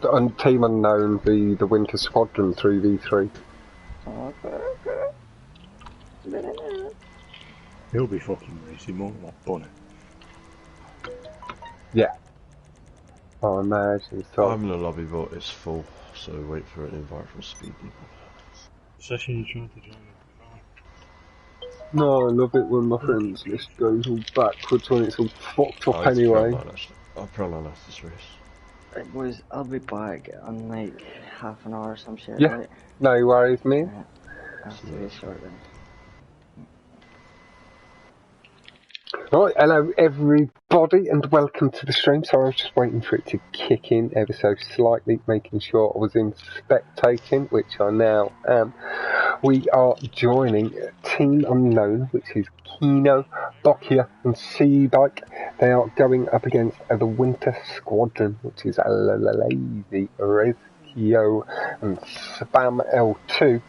on Team Unknown, the Winter Squadron 3v3. He'll be fucking racing more than that bunny. Yeah. I imagine so. I'm in the lobby, but it's full, so wait for an invite from Speedy. Session you're trying to join. No, I love it when my friends list goes all backwards when it's all fucked up anyway. I'll prolong after this race. Right, boys, I'll be back in like half an hour or some shit, Yeah, right? no worries, mate. After this short then. Right, hello everybody and welcome to the stream. Sorry, I was just waiting for it to kick in ever so slightly, making sure I was in spectating, which I now am. We are joining Team Unknown, which is Kino, Boccia and Cebike. They are going up against the Winter Squadron, which is Lleyzi, Rezkio and Spam L2.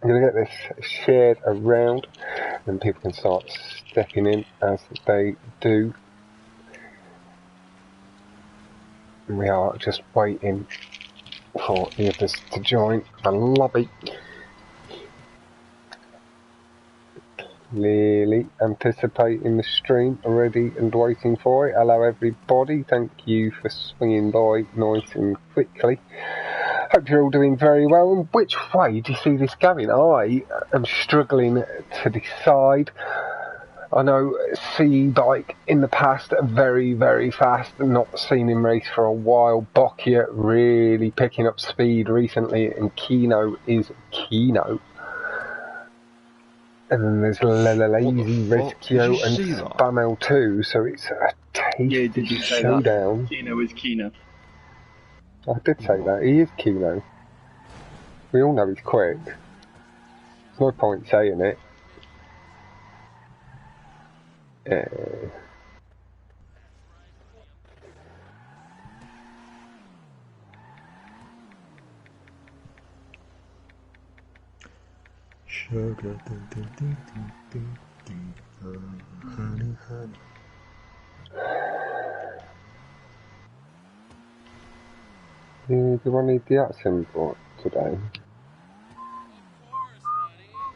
I'm going to get this shared around and people can start stepping in as they do. And we are just waiting for the others to join the lobby. Clearly anticipating the stream, ready and waiting for it. Hello everybody, thank you for swinging by nice and quickly. Hope you're all doing very well. And which way do you see this going? I am struggling to decide. I know Cebike in the past very, very fast, not seen him race for a while. Boccia really picking up speed recently, and Kino is Kino. And then there's Lleyzi, Rezkio and Spam L2, so it's a tasty showdown. Kino is Kino. I did say that. He is Kino. We all know he's quick. There's no point saying it. Sugar, honey, honey. Do I need the accent board today?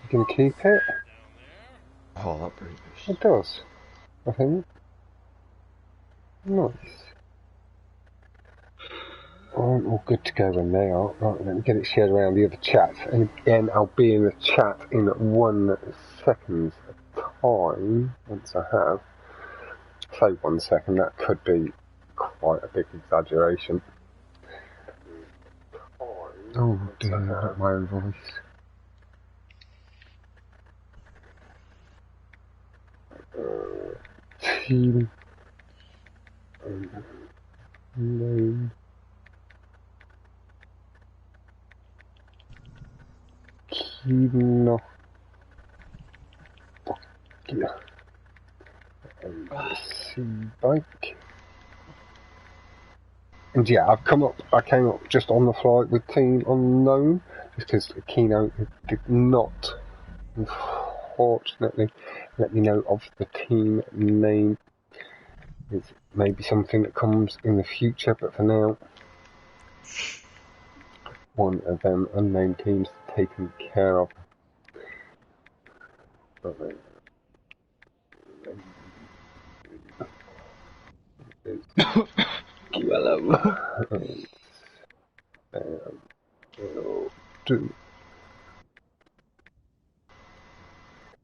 You can keep it? Oh, that brings It does, I think. Nice. I'm all good to go when they are. Right, let me get it shared around the other chats. And again, I'll be in the chat in 1 second's time, once I have. Say 1 second, that could be quite a big exaggeration. Oh dear, I got my own voice. Team Unknown. Kino. Boccia. And Cebike. And yeah, I came up just on the fly with Team Unknown, just because Kino did not, unfortunately, let me know of the team name. It's maybe something that comes in the future, but for now, one of them unnamed teams taken care of. Hello.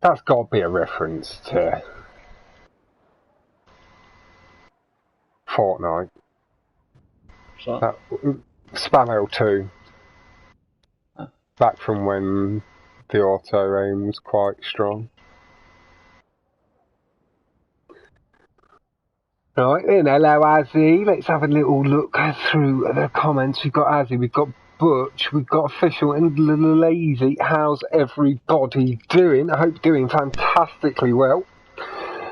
That's got to be a reference to Fortnite. That, Spam L2. Back from when the auto aim was quite strong. Right then, hello Azzy. Let's have a little look through the comments. We've got Azzy, we've got Butch, we've got Official and Lleyzi. How's everybody doing? I hope doing fantastically well.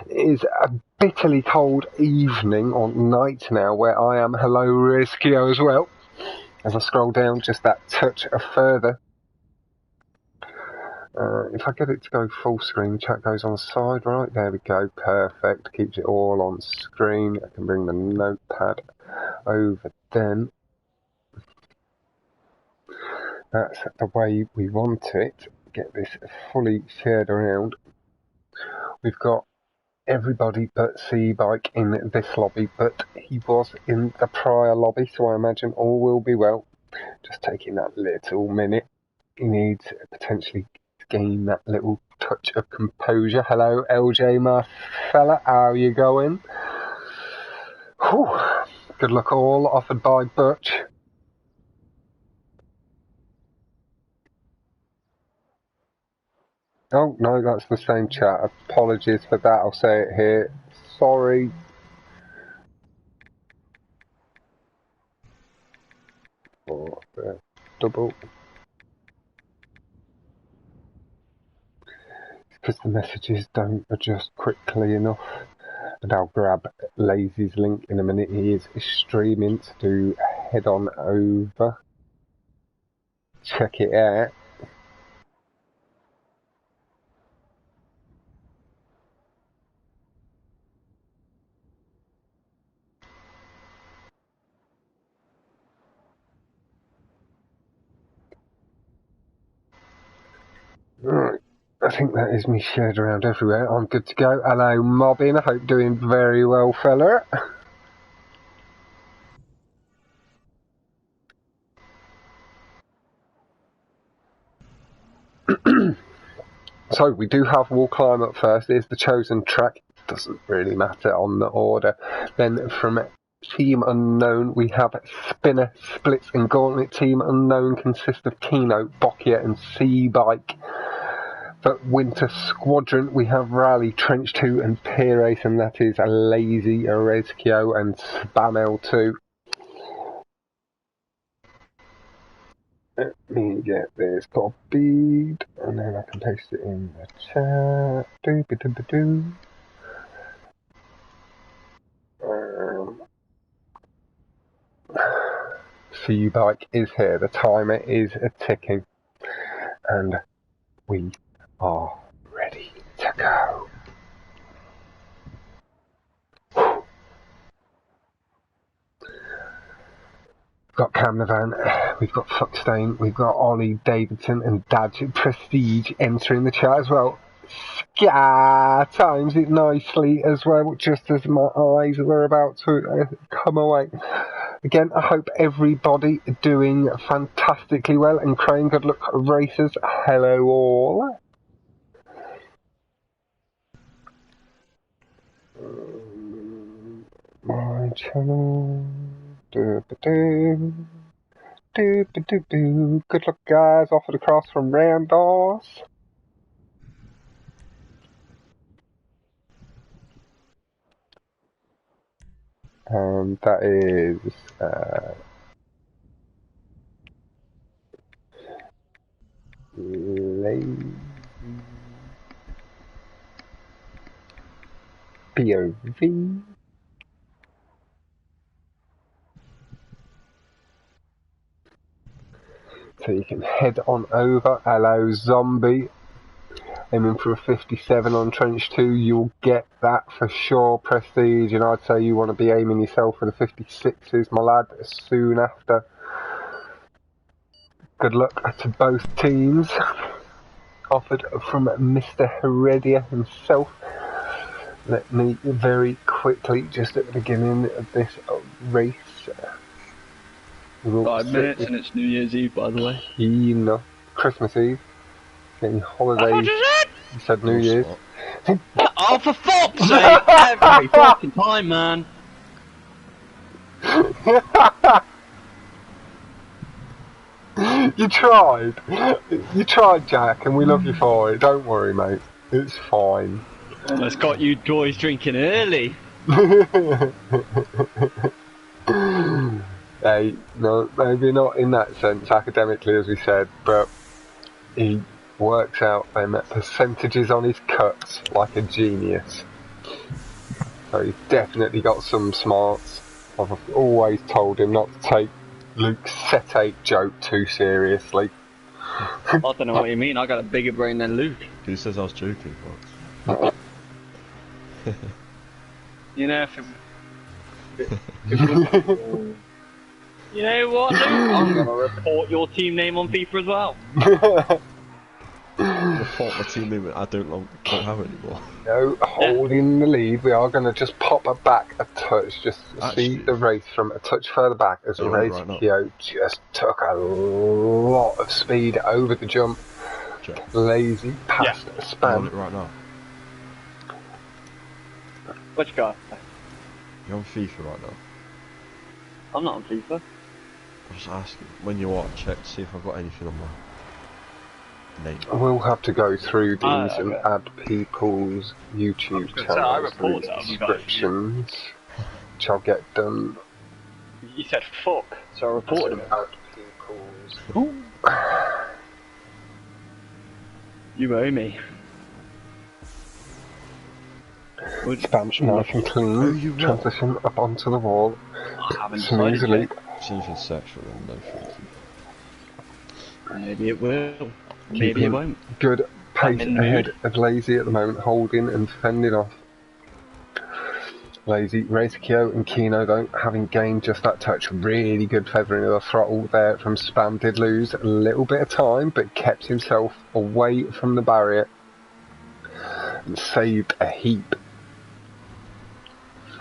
It is a bitterly cold evening or night now where I am. Hello Rezkio as well. As I scroll down just that touch further. If I get it to go full screen, the chat goes on the side, right, there we go, perfect, keeps it all on screen. I can bring the notepad over then. That's the way we want it. Get this fully shared around. We've got everybody but Cebike in this lobby, but he was in the prior lobby, so I imagine all will be well. Just taking that little minute. He needs potentially to gain that little touch of composure. Hello, LJ, my fella. How are you going? Whew. Good luck all, offered by Butch. Oh, no, that's the same chat. Apologies for that. I'll say it here. Sorry. For the double. Because the messages don't adjust quickly enough. And I'll grab Lleyzi's link in a minute. He is streaming, to head on over. Check it out. Right, I think that is me shared around everywhere. I'm good to go. Hello, Mobbin. I hope doing very well, fella. So we do have wall climb up first. It's the chosen track. Doesn't really matter on the order. Then from Team Unknown we have Spinner, Splits and Gauntlet. Team Unknown consists of Kino, Boccia and Cebike. For Winter Squadron we have Rally, Trench 2 and Pier Race, and that is Lleyzi, Rezkio and Spam L2. Let me get this copied, and then I can paste it in the chat. Cebike is here. The timer is ticking, and we are ready to go. We've got Camnavan, we've got Fuckstain, we've got Ollie Davidson and Dad Prestige entering the chat as well. Scar times it nicely as well, just as my eyes were about to come away. Again, I hope everybody doing fantastically well, and Crane, good luck racers. Hello all. My channel. Good luck, guys. Offered across from Randos. That is Lleyzi POV. So you can head on over. Hello, Zombie. Aiming for a 57 on Trench 2. You'll get that for sure, Prestige. And I'd say you want to be aiming yourself for the 56s, my lad, soon after. Good luck to both teams. Offered from Mr. Heredia himself. Let me very quickly, just at the beginning of this race. 5 minutes and it's New Year's Eve, by the way. Kino. Christmas Eve. Getting holidays. You said New Year's. Oh, for fuck's sake! Every fucking time, man. You tried. You tried, Jack, and we love you for it. Don't worry, mate. It's fine. Almost got you boys drinking early. Hey, no, maybe not in that sense academically, as we said, but he works out them percentages on his cuts like a genius. So he's definitely got some smarts. I've always told him not to take Luke's set 8 joke too seriously. I don't know what you mean, I got a bigger brain than Luke. Who says I was joking, Fox? You know, if it You know what, Luke? I'm gonna report your team name on FIFA as well. Report my team name I don't have anymore. No, holding the lead. We are going to just pop her back a touch, just see the race from a touch further back as Rezkio just took a lot of speed over the jump. Lleyzi past Spam. I'm on it right now. Which guy? You're on FIFA right now. I'm not on FIFA. I'm just asking, when you are, check to see if I've got anything on my name. We'll have to go through these and add people's YouTube channels to the descriptions, which I'll get done. You said fuck, so I reported him. Add people's... You owe me. Spam nice and clean, transition up onto the wall, smoothly. It's anything sexual then, no thank you. Maybe it will. Maybe it won't. Good pace ahead of Lleyzi at the moment, holding and fending off. Lleyzi, Rezkio and Kino though, having gained just that touch. Really good feathering of the throttle there from Spam. Did lose a little bit of time, but kept himself away from the barrier and saved a heap.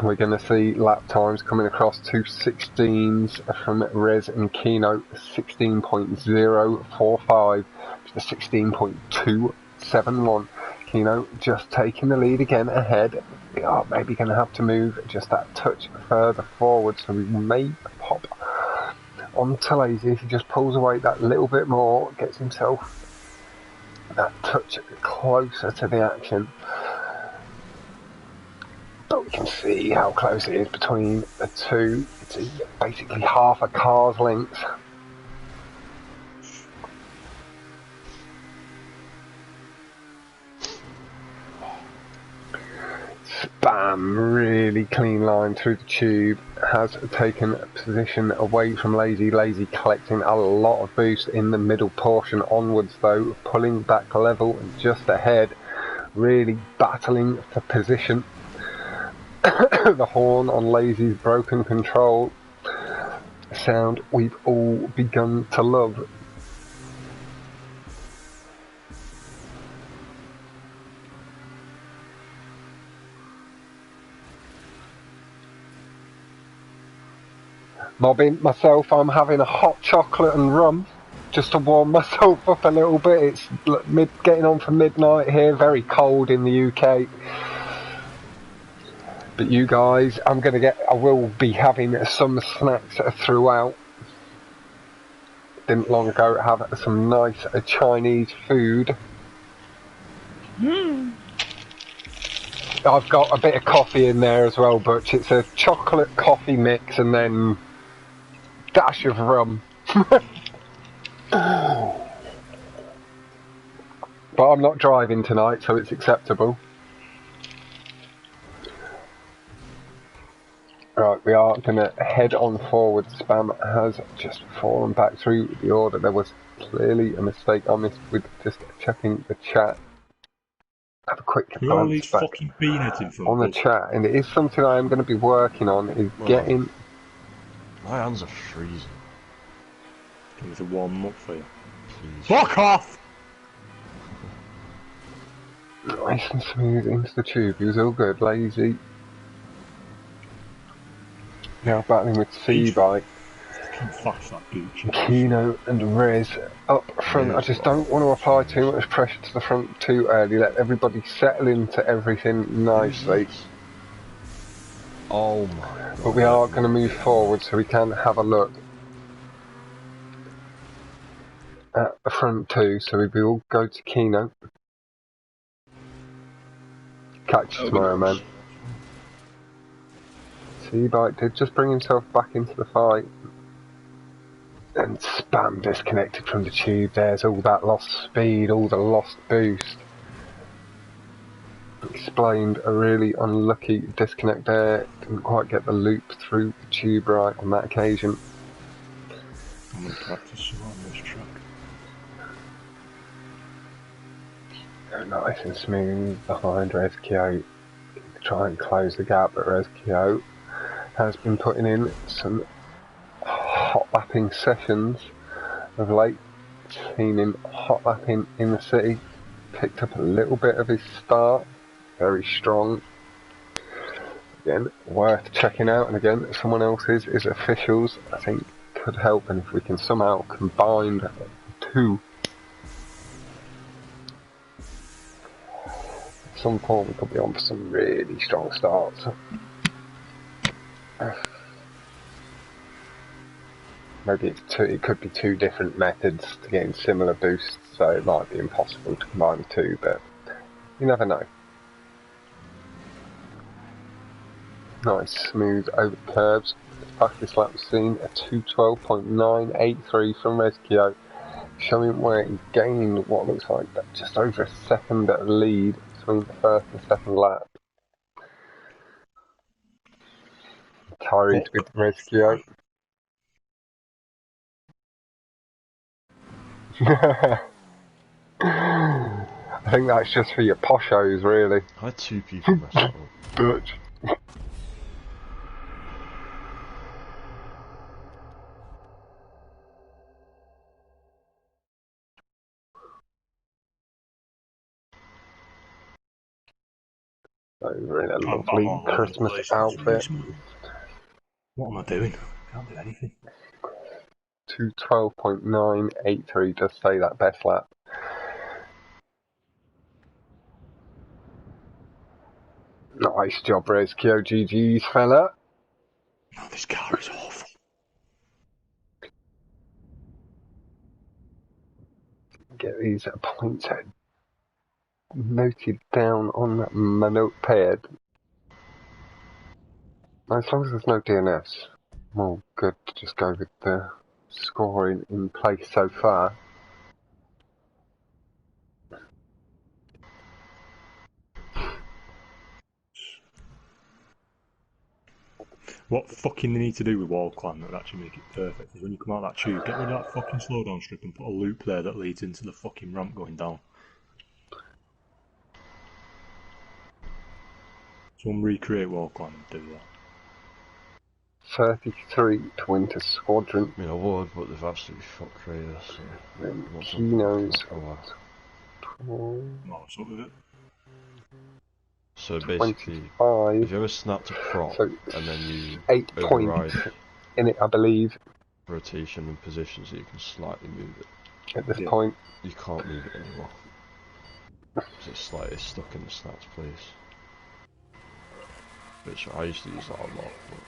We're going to see lap times coming across to 16s from Rez and Kino, 16.045 to 16.271. Kino just taking the lead again ahead. We are maybe going to have to move just that touch further forward, so we may pop onto Lleyzi if he just pulls away that little bit more, gets himself that touch closer to the action. But we can see how close it is between the two. It's basically half a car's length. Spam, really clean line through the tube, has taken a position away from Lleyzi. Lleyzi collecting a lot of boost in the middle portion onwards though, pulling back level and just ahead, really battling for position. The horn on Lleyzi's broken control, a sound we've all begun to love. Mobbing myself, I'm having a hot chocolate and rum just to warm myself up a little bit. It's getting on for midnight here, very cold in the UK. But you guys, I will be having some snacks throughout. Didn't long ago have some nice Chinese food. I've got a bit of coffee in there as well, Butch. It's a chocolate coffee mix and then dash of rum. But I'm not driving tonight, so it's acceptable. Right, we are going to head on forward. Spam has just fallen back through the order. There was clearly a mistake on this with just checking the chat. Have a quick glance back on the chat, and it is something I am going to be working on, is getting... My hands are freezing. Can you warm them up for you? Please. Fuck off! Nice and smooth into the tube. He was all good. Lleyzi. Now battling with Cebike. Kino and Rez up front. I just don't want to apply too much pressure to the front too early. Let everybody settle into everything nicely. Oh my god. But we are going to move forward so we can have a look at the front two. So we will go to Kino. Catch you tomorrow, man. Cebike did just bring himself back into the fight. And Spam disconnected from the tube. There's all that lost speed, all the lost boost. Explained a really unlucky disconnect there. Didn't quite get the loop through the tube right on that occasion. I'm going to practice some on this track. Nice and smooth behind Rezkio. Try and close the gap, but Rezkio has been putting in some hot hot lapping sessions of late. Seen him hot lapping in the city. Picked up a little bit of his start. Very strong. Again, worth checking out. And again, someone else's is officials. I think could help. And if we can somehow combine the two, at some point we could be on for some really strong starts. Maybe it could be two different methods to getting similar boosts, so it might be impossible to combine the two, but you never know. Nice, smooth over the curves. Fastest lap was seen at 2:12.983 from Rezkio, showing where he gained what looks like just over a second at lead between the first and second lap. Tied with Rezkio. I think that's just for your poshos, really. I had two people mess it up. Dutch. Over in a lovely Christmas outfit. What am I doing? Can't do anything. 2:12.983 does say that best lap. Nice job, Rezkio. GG's, fella. Oh, this car is awful. Get these points noted down on my notepad. As long as there's no DNS, well, good to just go with the scoring in place so far. What fucking they need to do with wall climb that would actually make it perfect is when you come out of that tube, get rid of that fucking slowdown strip and put a loop there that leads into the fucking ramp going down. Someone recreate wall climb and do that. 33 to win to Squadron. I mean, I would, but they've absolutely fucked Raider, so... Then Kino's. Oh, what's up with it? So basically, 25. if you ever snapped a prop So and then you 8 override points in it, I believe, rotation and position so you can slightly move it, at this point. you can't move it anymore. So it's stuck in the snapped place. Which I used to use that a lot, but...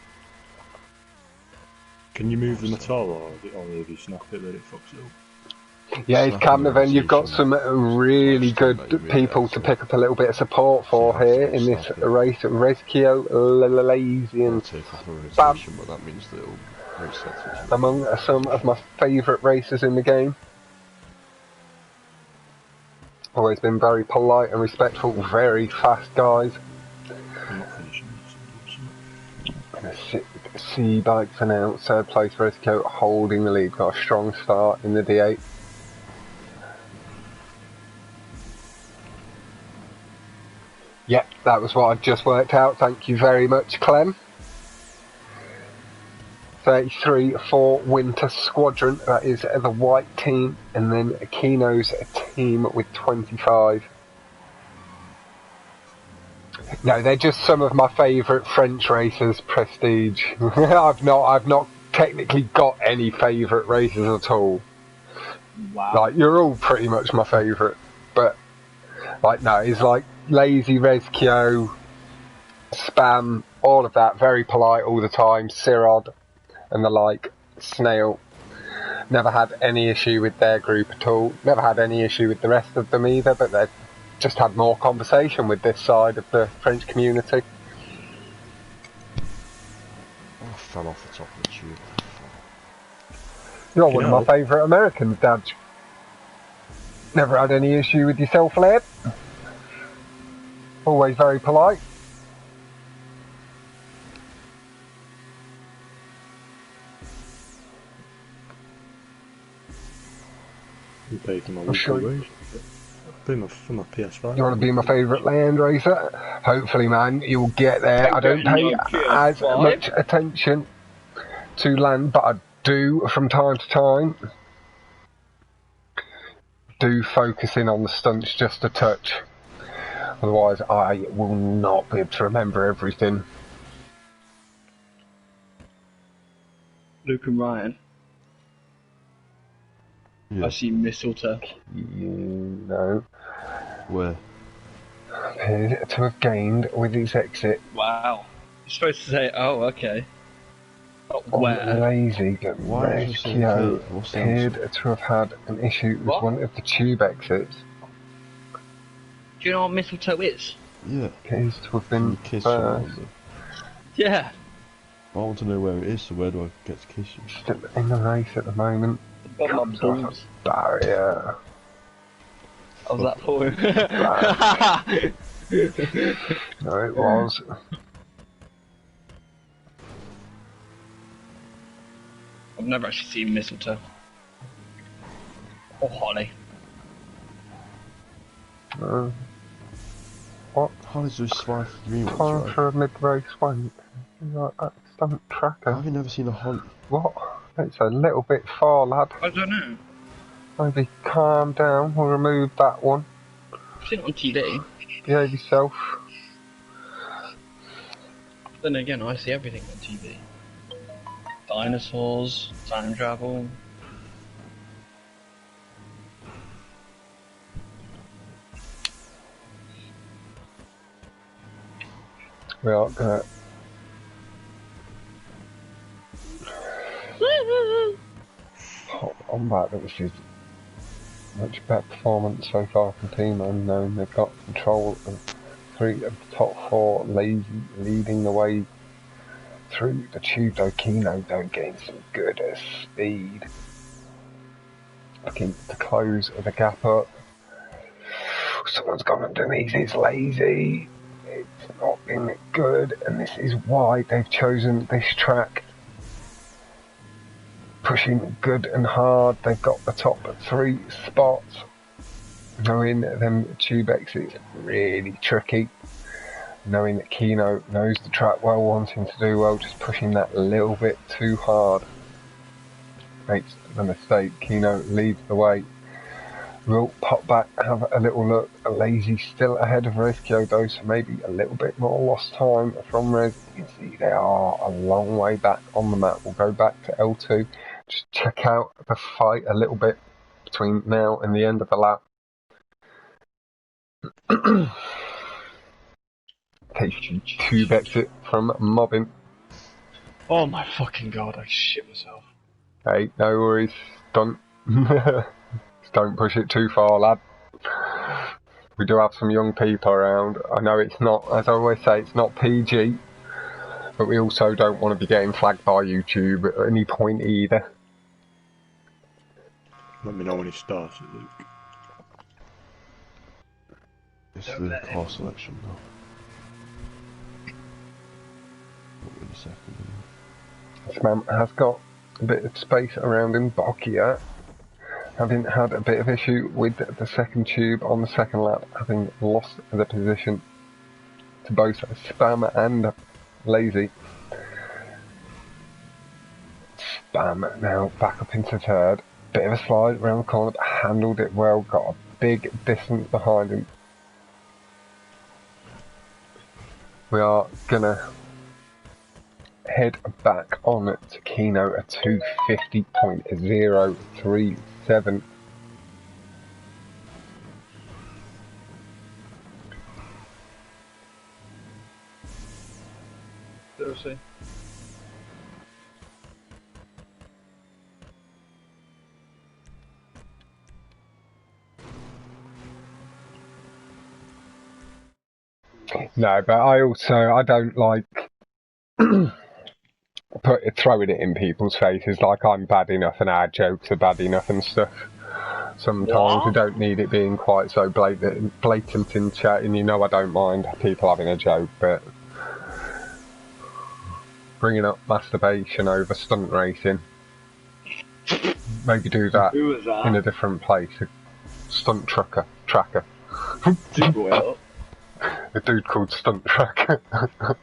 Can you move them at all, or is it only if you snap it that it fucks it up? Yeah, it's Camden, then you've got some really good people to pick up a little bit of support for here in this race. Rezkio, Lleyzi and take off a rotation, but that means that it'll reset it. among some of my favourite racers in the game. Always been very polite and respectful, very fast guys. I'm not finishing this. Cebike for now, third place for Rezkio, holding the lead, got a strong start in the D8. Yep, that was what I just worked out, thank you very much, Clem. 33 for Winter Squadron, that is the white team, and then Kino's team with 25. No, they're just some of my favourite French racers, Prestige. I've not technically got any favourite racers at all. Wow. Like, you're all pretty much my favourite, but like, no, it's like Lleyzi, Rezkio, Spam, all of that, very polite all the time, Sirod and the like, Snail. Never had any issue with their group at all, never had any issue with the rest of them either, but they've just had more conversation with this side of the French community. Oh, I fell off the top of the tube. You're one of my favourite Americans, Dad. Never had any issue with yourself, lad. Always very polite. You paid for my weekly wage. For my PS5. You want to be my favourite land racer? Hopefully, man, you'll get there. I don't pay as much attention to land, but I do from time to time. Do focus in on the stunts just a touch. Otherwise, I will not be able to remember everything. Luke and Ryan. Yeah. I see mistletoe. You know, Where? appeared to have gained with his exit Wow. You're supposed to say, oh, okay. Not on where. Lleyzi, but Why did you say Rezkio okay? What's the appeared answer? to have had an issue with What? one of the tube exits. Do you know what mistletoe is? Yeah. Appears to have Can been you kiss first. someone? Yeah. I want to know where it is, so where do I get to kiss you? Still in the race at the moment. Got my Comes off boobs. a barrier. I was that for him. No, it was. I've never actually seen mistletoe. Or holly. What? How is this slide for green ones, Time right? for a mid-race wank. Like that stunt tracker. Have you never seen a hunt? What? It's a little bit far, lad. I don't know. Maybe calm down. We'll remove that one. I've seen it on TV. Behave yourself. Then again, I see everything on TV. Dinosaurs, time travel. We are gonna. Hop on back, which is much better performance so far from Kino, knowing they've got control of 3 of the top 4, Lleyzi leading the way through the tube, though Kino don't gain some good speed. Looking to close the gap up. Someone's gone underneath, it's Lleyzi. It's not been good, and this is why they've chosen this track. Pushing good and hard, they've got the top 3 spots. Knowing that them tube exits really tricky. Knowing that Kino knows the track well, wanting to do well, just pushing that a little bit too hard. Makes the mistake. Kino leads the way. We'll pop back, have a little look. Lleyzi still ahead of Rezkio though, so maybe a little bit more lost time from Rez. You can see they are a long way back on the map. We'll go back to L2. Just check out the fight a little bit between now and the end of the lap. Takes tube exit from mobbing. Oh my fucking god, I shit myself. Hey, no worries. Don't push it too far, lad. We do have some young people around. I know it's not, as I always say, it's not PG, but we also don't want to be getting flagged by YouTube at any point either. Let me know when it starts, Luke. It's the car selection now. Wait a second. This man has got a bit of space around him. Boccia, having had a bit of issue with the second tube on the second lap, having lost the position to both Spam and Lleyzi. Spam now back up into third. Bit of a slide around the corner, but handled it well. Got a big distance behind him. We are gonna head back on to Kino at 250.037. Seriously? No, but I don't like throwing it in people's faces like I'm bad enough and our jokes are bad enough and stuff. Sometimes we don't need it being quite so blatant in chat, and you know I don't mind people having a joke, but bringing up masturbation over stunt racing, maybe do that Who was that? in a different place. Stunt tracker. Do it up. a dude called Stunt Tracker.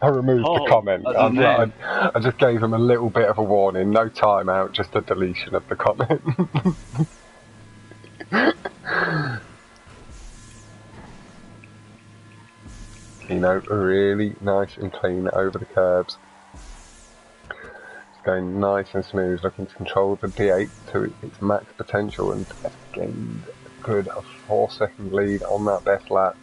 I removed the comment. That's his name. I just gave him a little bit of a warning. No timeout, just a deletion of the comment. Kino, really nice and clean over the curbs. It's going nice and smooth, looking to control the D8 to its max potential and has gained a good 4-second lead on that best lap.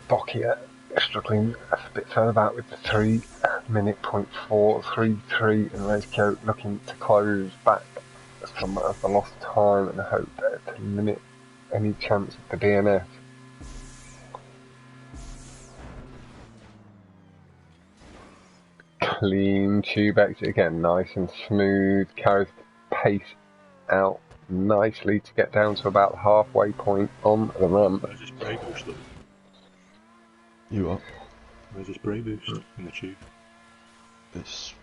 Boccia struggling a bit further back with the 3-minute .433, and Rezkio looking to close back some of the lost time and hope to limit any chance of the DNF. Clean Cebike again, nice and smooth, carries the pace out nicely to get down to about the halfway point on the ramp. Where's this brake boost though? You up? Where's this brake boost in the tube? It's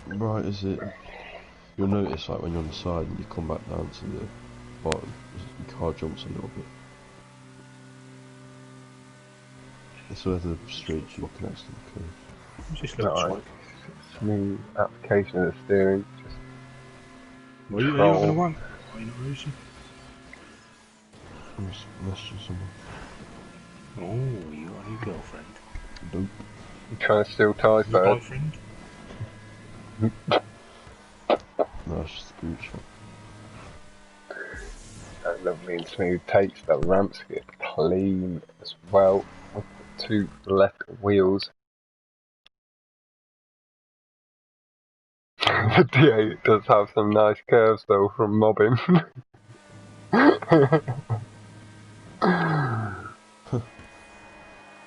right as it. You'll notice like when you're on the side and you come back down to the bottom, your car jumps a little bit. It's where the street's looking next to the curve. What's this little Nice. swipe? Smooth application of the steering, just Well, you're control. not going to wank. Why are you not racing? I'm just messaging someone. Oh, you got a new girlfriend. Dope. You trying to steal Ty's Your bird? boyfriend? No, it's just a group shot. Lovely and smooth takes the ramp skip clean as well with the 2 left wheels. The D8 does have some nice curves though from mobbing.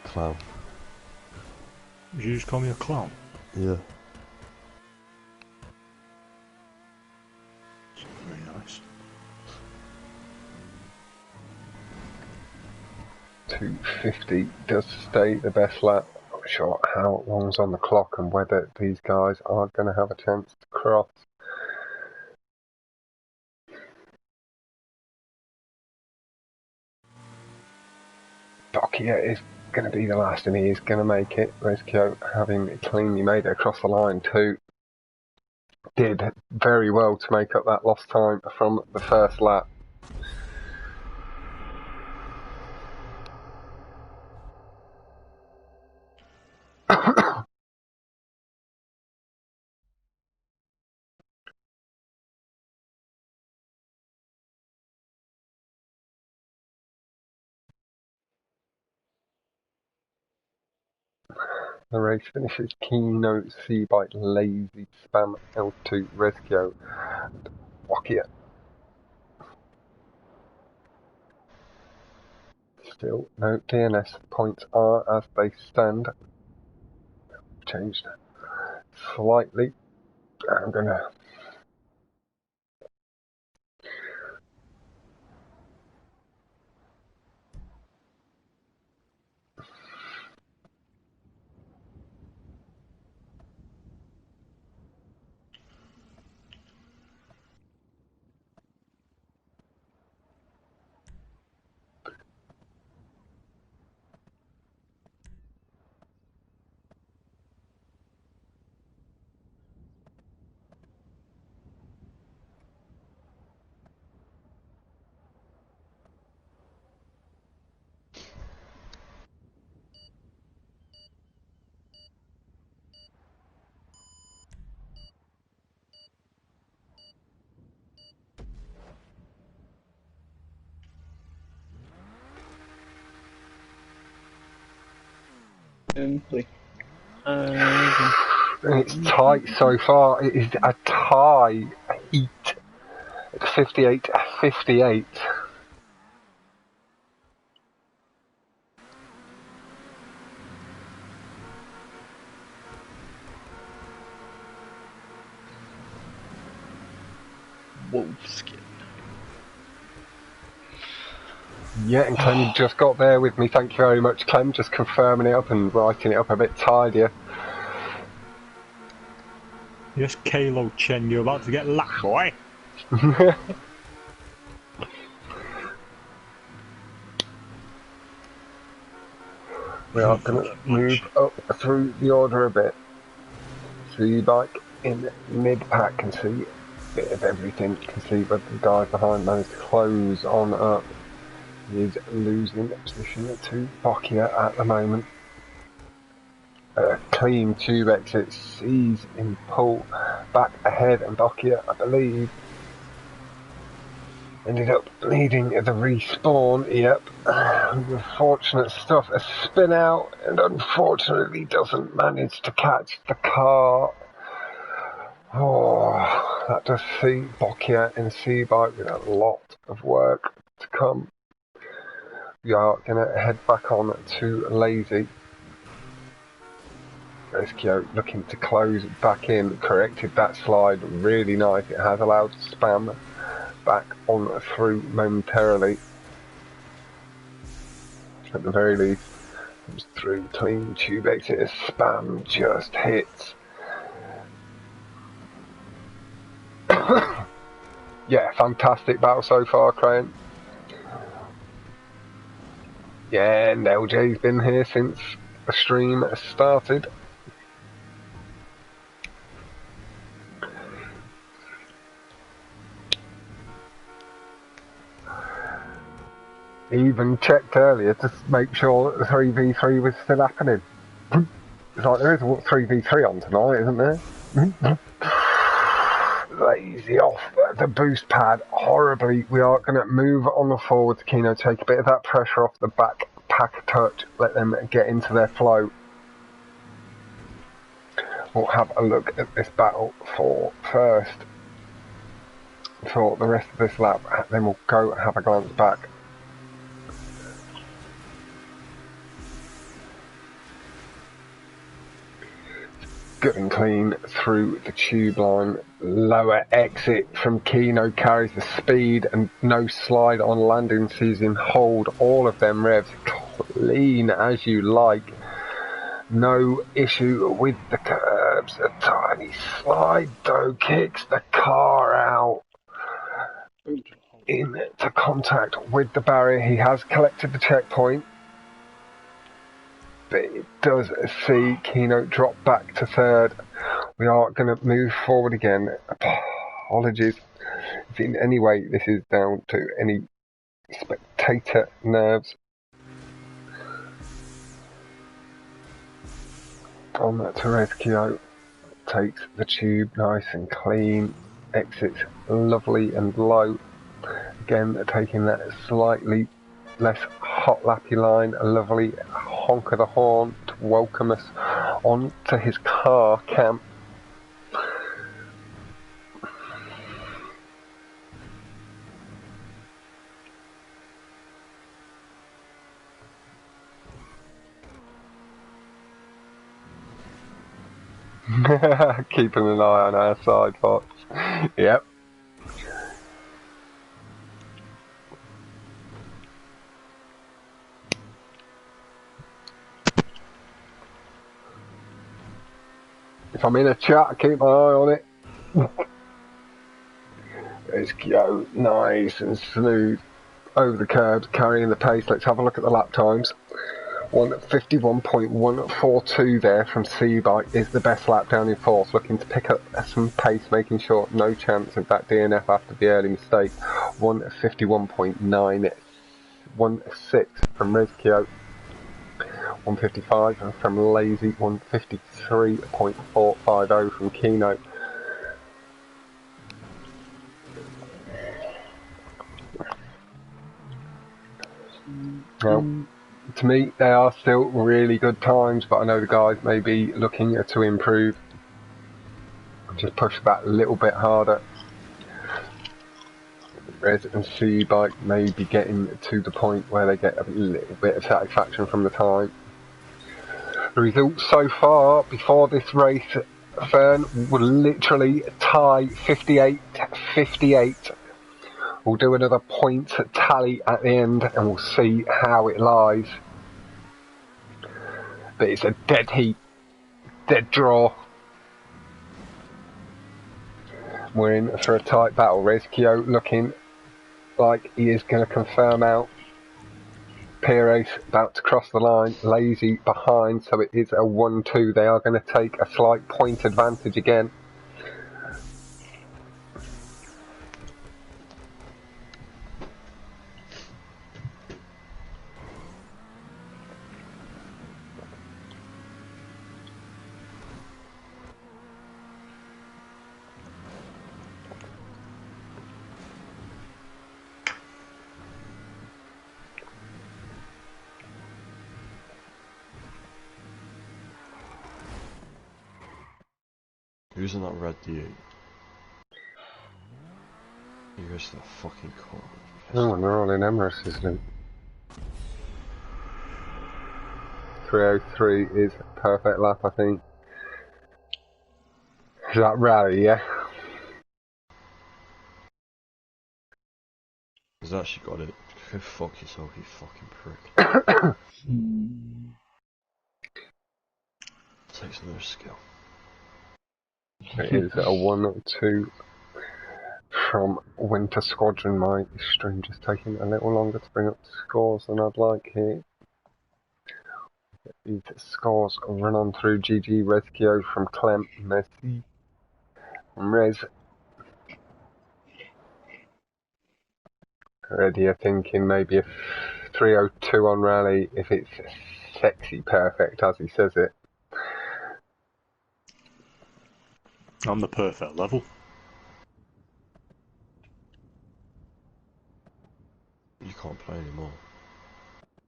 Clown. Did you just call me a clown? Yeah. It's very nice. 250 does stay the best lap. Not sure how long's on the clock and whether these guys are going to have a chance to cross. Boccia is going to be the last and he is going to make it. Rezkio having cleanly made it across the line too. Did very well to make up that lost time from the first lap. The race finishes Kino, Cebike, Lleyzi, Spam, L2, Rezkio, and Boccia. Still no DNS. Points are as they stand. Changed slightly. I'm gonna. Simply. It's tight so far. It is a tie. Heat. It's 58-58. Wolfskin. Yeah, and Clem just got there with me. Thank you very much, Clem. Just confirming it up and writing it up a bit tidier. Yes, Kalo Chen, you're about to get lapped, boy. We are going to move up through the order a bit. Cebike in mid-pack can see a bit of everything. Can see whether the guys behind managed to close on up. He is losing position to Boccia at the moment. A clean tube exit sees him pull back ahead, and Boccia, I believe, ended up leading the respawn. Yep. Unfortunate stuff. A spin out, and unfortunately doesn't manage to catch the car. Oh, that does see Boccia and Cebike with a lot of work to come. We are going to head back on to Lleyzi. Rezkio looking to close back in, corrected that slide really nice. It has allowed spam back on through momentarily. At the very least, comes through clean tube exit as spam just hits. Yeah, fantastic battle so far, Crane. Yeah, and LJ's been here since the stream started. He even checked earlier to make sure that the 3v3 was still happening. It's like there is a 3v3 on tonight, isn't there? Lleyzi off the boost pad horribly. We are going to move on the forward to Kino, take a bit of that pressure off the back pack touch, let them get into their flow. We'll have a look at this battle for the rest of this lap, then we'll go have a glance back. Good and clean through the tube line. Lower exit from Kino carries the speed, and no slide on landing sees him hold all of them revs clean as you like. No issue with the curbs. A tiny slide though kicks the car out into contact with the barrier. He has collected the checkpoint, but it does see Kino drop back to third. We are going to move forward again. Apologies if in any way this is down to any spectator nerves. On to Rezkio, takes the tube nice and clean, exits lovely and low. Again, taking that slightly less hot lappy line, a lovely honk of the horn to welcome us on to his car camp. Keeping an eye on our side, Fox. Yep. If I'm in a chat, I keep my eye on it. Rezkio, nice and smooth over the curbs, carrying the pace. Let's have a look at the lap times. 1:51.142 there from Cebike is the best lap down in fourth, looking to pick up some pace, making sure no chance of that DNF after the early mistake. 1:51.916 from Rezkio. 1:55 from Lleyzi. 1:53.450 from Kino. Now, to me, they are still really good times, but I know the guys may be looking to improve. Just push that a little bit harder. Rez and Cebike may be getting to the point where they get a little bit of satisfaction from the time. The results so far before this race, Fern, will literally tie 58-58. We'll do another point tally at the end and we'll see how it lies. But it's a dead heat, dead draw. We're in for a tight battle. Rezkio looking like he is going to confirm out. Pires about to cross the line, Lleyzi behind, so it is a 1-2. They are going to take a slight point advantage again. Who's in that red D8? He goes to the fucking corner. Oh, and they're all in Emirates, isn't it? 303 is a perfect lap, I think. Is that rally, yeah? He's actually got it. Go fuck yourself, you fucking prick. Takes a little skill. It is a 1-2 from Winter Squadron. My stream just taking a little longer to bring up the scores than I'd like here. These scores run on through. GG Rezkio from Clem, Messi from Rez. Already you're thinking maybe a 302 on rally if it's sexy perfect as he says it. On the perfect level. You can't play anymore.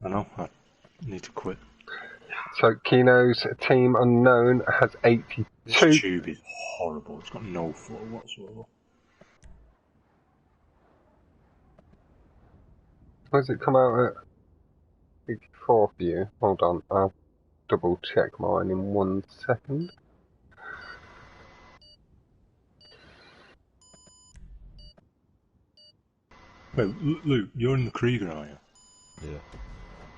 I know, I need to quit. So Kino's team unknown has 82. This tube is horrible, it's got no flow whatsoever. Where's it come out at 84 for you? Hold on, I'll double check mine in 1 second. Wait, Luke, you're in the Krieger, are you? Yeah.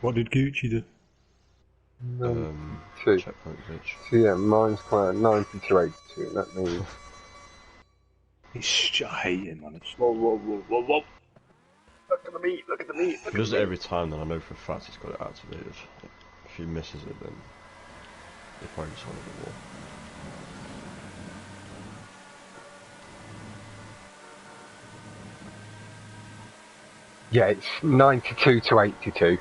What did Gucci do? Checkpoint glitch. So yeah, mine's come out 9282. That means I hate him, man. It's whoa. Look at the meat, look at the meat. If he does it every time, then I know for a fact he's got it activated. If he misses it, then he'll probably just hold the wall. yeah, it's 92 to 82.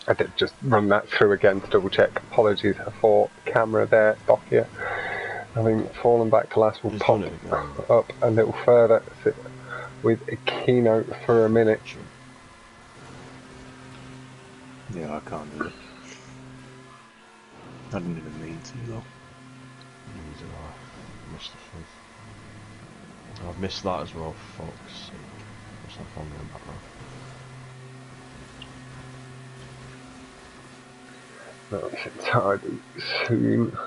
I did just run that through again to double check. Apologies for the camera there, Boccia. Having fallen back to last, we'll pop up a little further. Sit with a Kino for a minute. Yeah, I can't do it. I didn't even mean to, though. Neither I missed the fifth. I've missed that as well, for fuck's sake. Looks like I'm going back now. That's entirely soon.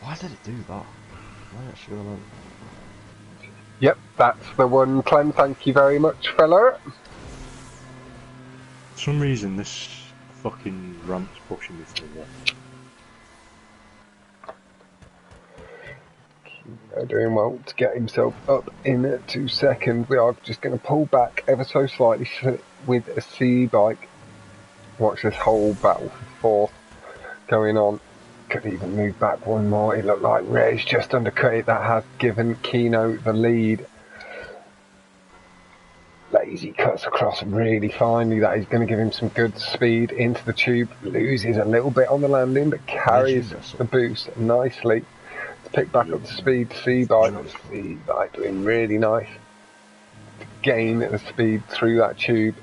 Why did it do that? Am I actually gonna learn? Yep, that's the one, Clem. Thank you very much, fella. For some reason, this fucking ramp's pushing me to the left. Doing well to get himself up in 2 seconds. We are just going to pull back ever so slightly with a Cebike. Watch this whole battle for fourth going on. Could even move back one more. It looked like Rez just undercut it. That has given Kino the lead. Lleyzi cuts across really finely. That is going to give him some good speed into the tube. Loses a little bit on the landing, but carries the boost nicely. Pick back up the speed, Cebike doing really nice to gain the speed through that tube,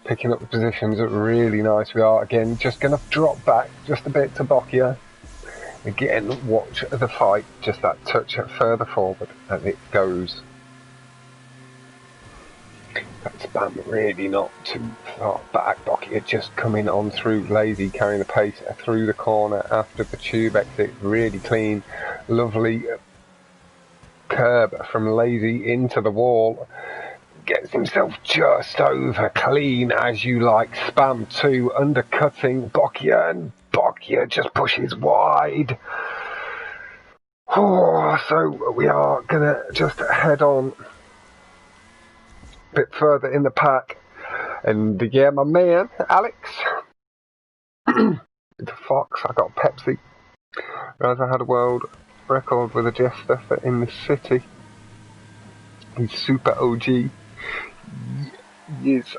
picking up the positions really nice. We are again just going to drop back just a bit to Boccia. Again, watch the fight, just that touch further forward as it goes. That spam really not too far back. Boccia just coming on through Lleyzi, carrying the pace through the corner after the tube exit. Really clean, lovely curb from Lleyzi into the wall. gets himself just over clean as you like. Spam 2 undercutting Boccia, and Boccia just pushes wide. Oh, so we are gonna just head on a bit further in the pack, and yeah, my man Alex with the Fox. I got Pepsi. Realised I had a world record with a Jester for in the city. He's super OG. Yes.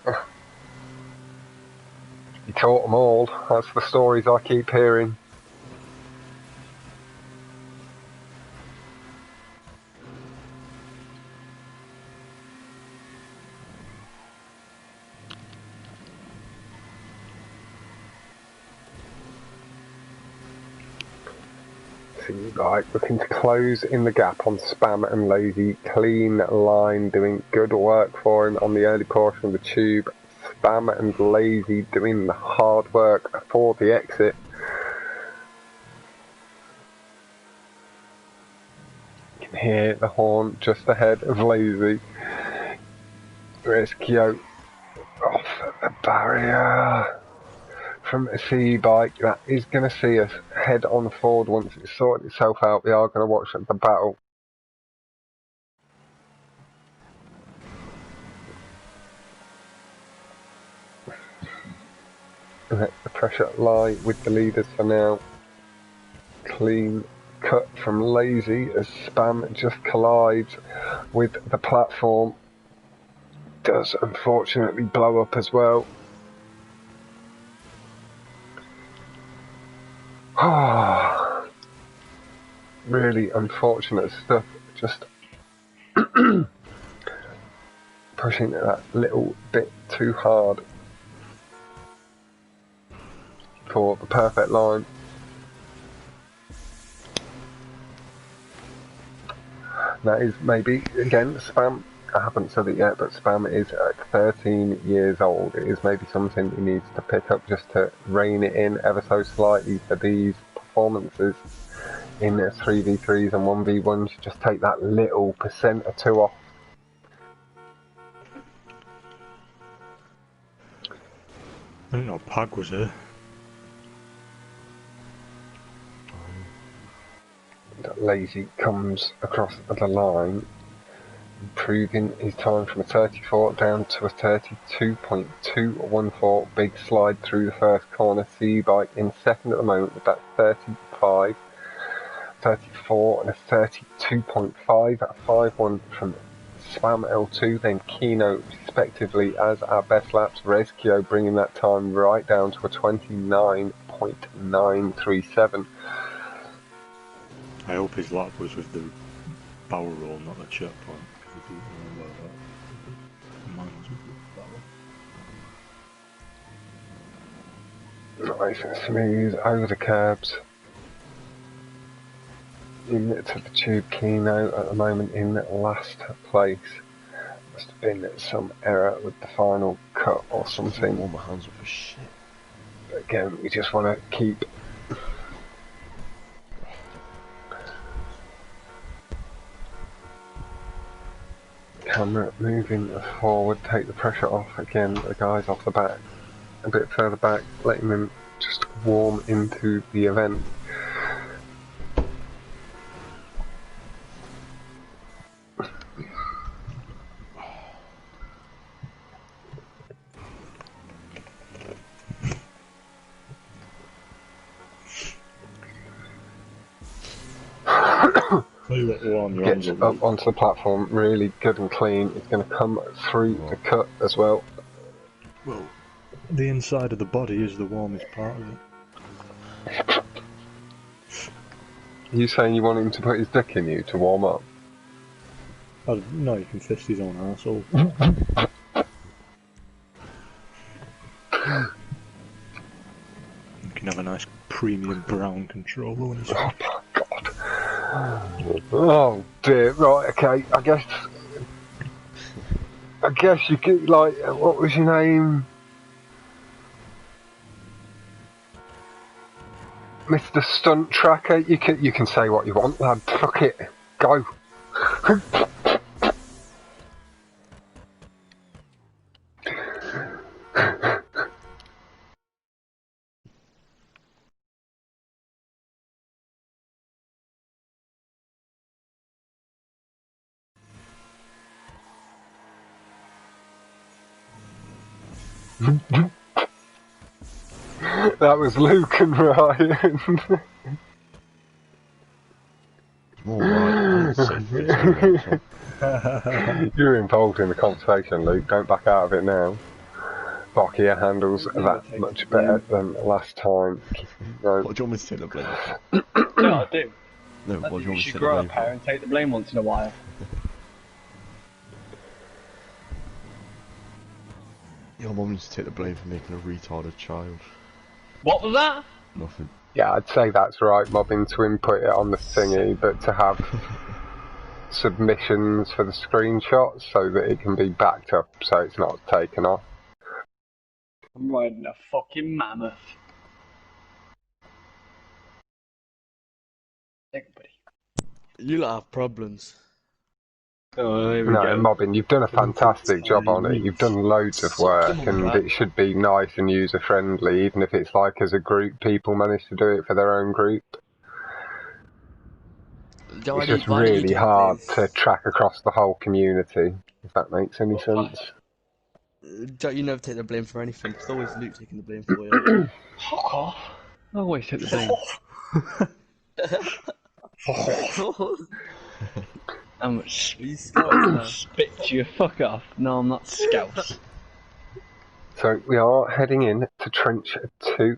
He taught them all. That's the stories I keep hearing. Like looking to close in the gap on Spam and Lleyzi. Clean line, doing good work for him on the early portion of the tube. Spam and Lleyzi doing the hard work for the exit. You can hear the horn just ahead of Lleyzi. Rezkio off at the barrier from a Cebike. That is going to see us head on forward once it's sorted itself out. We are going to watch the battle. Let the pressure lie with the leaders for now. Clean cut from Lleyzi as Spam just collides with the platform. Does unfortunately blow up as well. Oh, really unfortunate stuff. Just pushing it that little bit too hard for the perfect line. That is maybe, again, Spam. I haven't said it yet, but Spam is at 13 years old. It is maybe something he needs to pick up just to rein it in ever so slightly for these performances in 3v3s and 1v1s. Just take that little percent or two off. I didn't know Pag was here. Lleyzi comes across the line, improving his time from a 34 down to a 32.214. Big slide through the first corner. Cebike in second at the moment with that 35, 34 and a 32.5 at 5-1 from Spam L2, then Kino respectively as our best laps. Rezkio bringing that time right down to a 29.937. I hope his lap was with the barrel roll, not the checkpoint. Mine was with the barrel. Nice and smooth over the curbs. Into the tube. Kino at the moment in last place. Must have been some error with the final cut or something. All my hands up for shit. But again, we just want to keep camera moving forward, take the pressure off again. The guys off the back, a bit further back, letting them just warm into the event. Gets up onto the platform, really good and clean. It's going to come through the cut as well. Well, the inside of the body is the warmest part of it. Are you saying you want him to put his dick in you to warm up? No, you can fist his own arsehole. You can have a nice premium brown controller when he's... Oh my god. Oh dear, right, okay, I guess you could, like, what was your name? Mr. Stunt Tracker? You can say what you want, lad, fuck it, go. That was Luke and Ryan. More right. You're involved in the conversation, Luke. Don't back out of it now. Boccia handles that much better than last time. No. What do you want me to take the blame? No, I do. No, I what do think you want me you to should take grow the up blame here for? and take the blame once in a while. Your mum needs to take the blame for making a retarded child. What was that? Nothing. Yeah, I'd say that's right, mobbing to input it on the thingy, but to have submissions for the screenshots so that it can be backed up so it's not taken off. I'm riding a fucking mammoth. Everybody. You lot have problems. Oh, here we No, go. mobbing, you've done a fantastic job on it. You've done loads of work and it should be nice and user friendly, even if it's like as a group people manage to do it for their own group. It's just really hard to track across the whole community, if that makes any sense. Don't you never take the blame for anything? It's always Luke taking the blame for you. Fuck off. I always take the blame. I'm Are you Scouse? spit you, fuck off. No, I'm not Scouse. So we are heading in to Trench 2.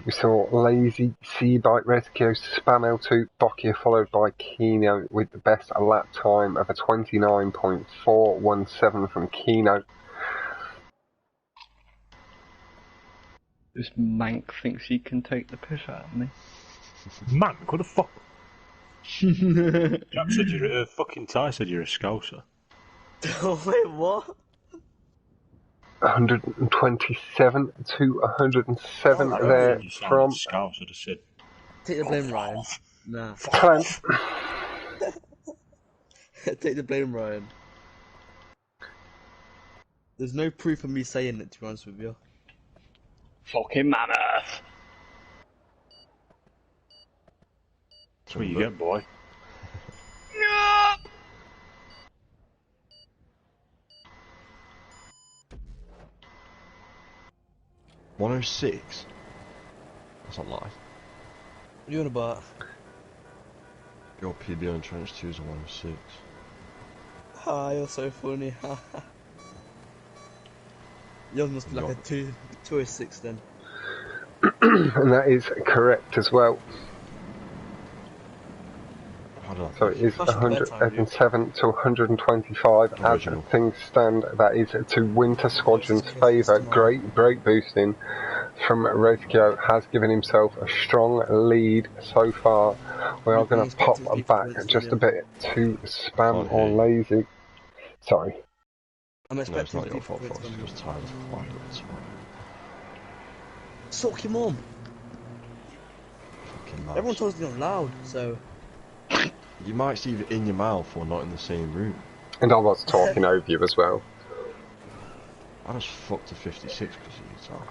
We saw Lleyzi, Cebike, Rezkio, Spam L2, Boccia followed by Kino with the best lap time of a 29.417 from Kino. This mank thinks he can take the piss out of me. Man, what the fuck? Jack said you're fucking Ty said you're a Scouser. Wait, what? 127 to 107 there You sound from Scouse, I just said. Take the blame, Ryan. Nah. Clan. Take the blame, Ryan. There's no proof of me saying it, to be honest with you. Fucking mammoth. That's what you get, boy. 106? That's not lie. What are you on about? Your PB on Trench 2 is a 106. Ah, you're so funny. Yours must be like a 206 then. And that is correct as well. So it is 107 to 125 as things stand. That is to Winter Squadron's favour. Great boosting from Rezkio, has given himself a strong lead so far. We are going to pop back just a bit to Spam or Lleyzi. Sorry. I'm expecting no, it's not your fault, folks. It's just tired of quiet. Suck your mum. Fucking nice. Everyone told us you're loud, so. You might see it in your mouth or not in the same room. And I was talking over you as well. I just fucked to 56 because of your time.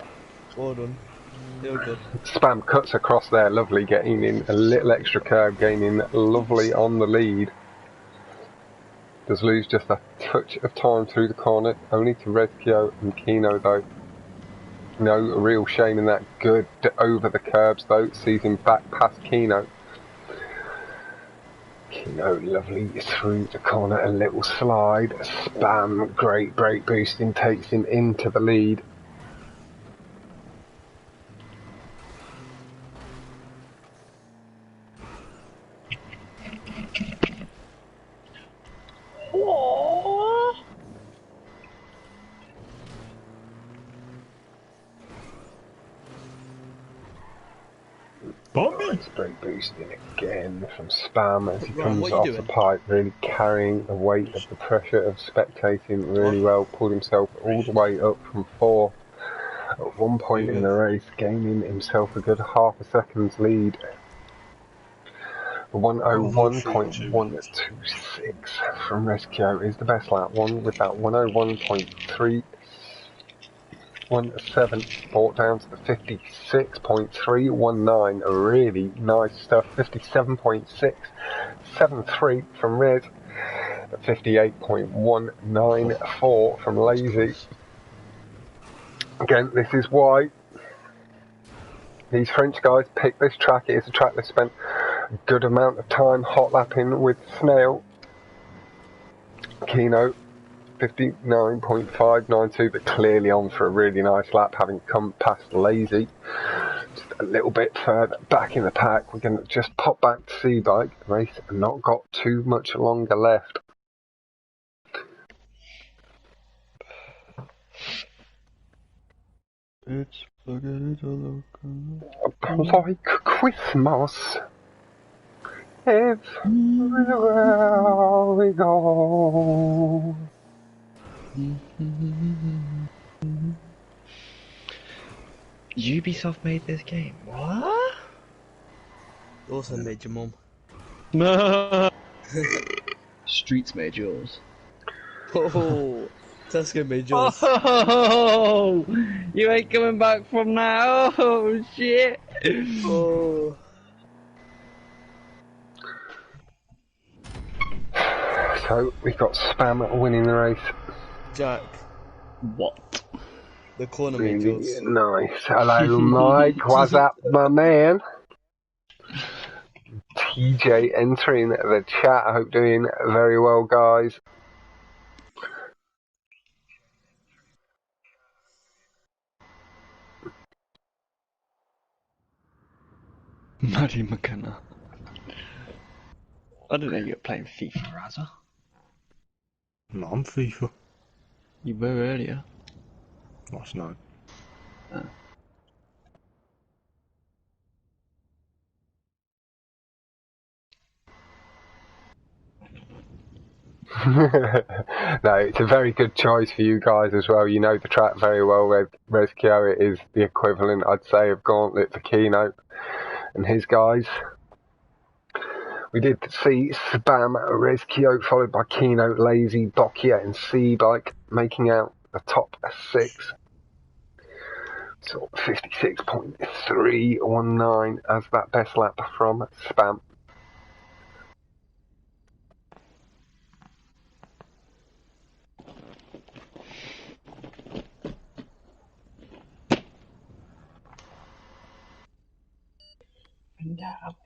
Well done. Feel good. Spam cuts across there, lovely, getting in a little extra curve, gaining lovely on the lead. Does lose just a touch of time through the corner, only to Rezkio and Kino though. No real shame in that. Good over the curbs though, sees him back past Kino. Kino lovely through the corner, a little slide. Spam, great brake boosting, takes him into the lead. Bomby! Brake boosting again from Spam as he Ryan, comes what are off you the doing? pipe, really carrying the weight of the pressure of spectating really well. Pulled himself all the way up from 4 at one point in the race, gaining himself a good half a second's lead. 101.126 from Rezkio is the best lap one, with that 101.317 brought down to the 56.319. Really nice stuff. 57.673 from Rez. 58.194 from Lleyzi. Again, this is why these French guys picked this track. It is a track they spent a good amount of time hot lapping with Snail. Kino 59.592, but clearly on for a really nice lap, having come past Lleyzi. Just a little bit further back in the pack. We're going to just pop back to Cebike. The race not got too much longer left. It's like Christmas. Everywhere we go. Ubisoft made this game. What? Also made your mum. Streets made yours. Oh, Tesco made yours. Oh, you ain't coming back from now. Oh shit. Oh. So we've got Spam winning the race. Jack, What? the corner made Really yours. nice. Hello, Mike. What's up, my man? TJ entering the chat. I hope doing very well, guys. Maddie McKenna. I don't know you're playing FIFA, Razza. No, I'm FIFA. You were earlier. Last night. No, it's a very good choice for you guys as well. You know the track very well. Rezkio, it is the equivalent, I'd say, of Gauntlet for Kino and his guys. We did see Spam, Rezkio, followed by Kino, Lleyzi, Boccia and Cebike, making out the top 6. So 56.319 as that best lap from Spam.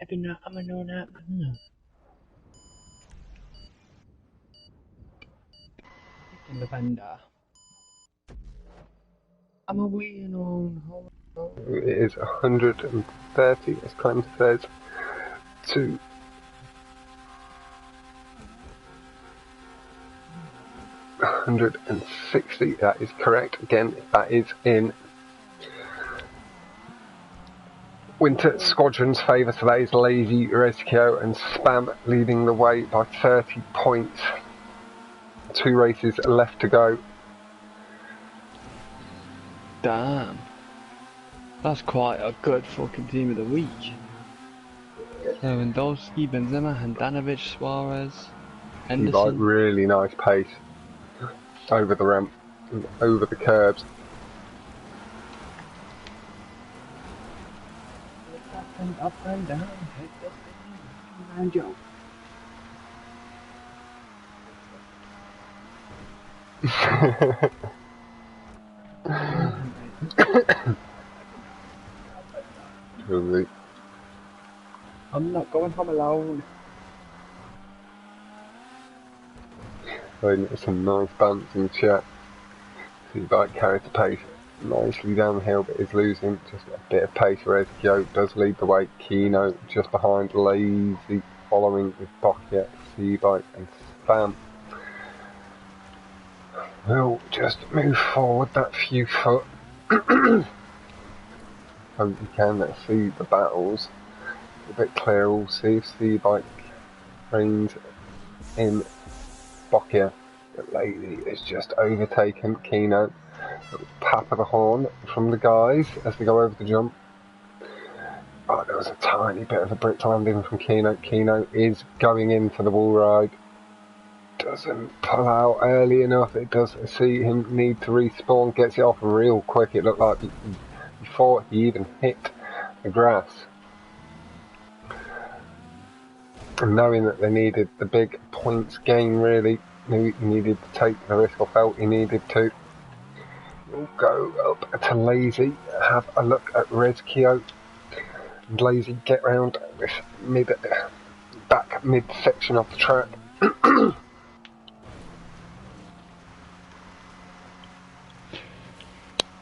In the Vanda. I'm a win on. It is 130, as Clem says, to 160. That is correct. Again, that is in Winter Squadron's favour. So that is Lleyzi, Rezkio and Spam leading the way by 30 points. 2 races left to go. Damn. That's quite a good fucking team of the week. Lewandowski, Benzema, Handanovic, Suarez, Like Henderson. really nice pace over the ramp, and over the curbs. Up and down, and jump. Really. I'm not going home alone. Some nice bumps in the chat. Cebike carries the pace nicely down the hill, but is losing just a bit of pace. Rezkio does lead the way. Kino just behind. Lleyzi following with Boccia, Cebike and Spam. We'll just move forward that few foot. Hope you can see the battles a bit clearer. We'll see if Cebike reigns in Boccia. But Lleyzi is just overtaken Kino. Pap of the horn from the guys as they go over the jump. Oh, there was a tiny bit of a brick landing from Kino. Kino is going in for the wall ride. Doesn't pull out early enough. It does see him need to respawn. Gets it off real quick. It looked like before he even hit the grass. and knowing that they needed the big points gain, really, he needed to take the risk, or felt he needed to. We'll go up to Lleyzi, have a look at Rezkio. Lleyzi get round this back mid section of the track.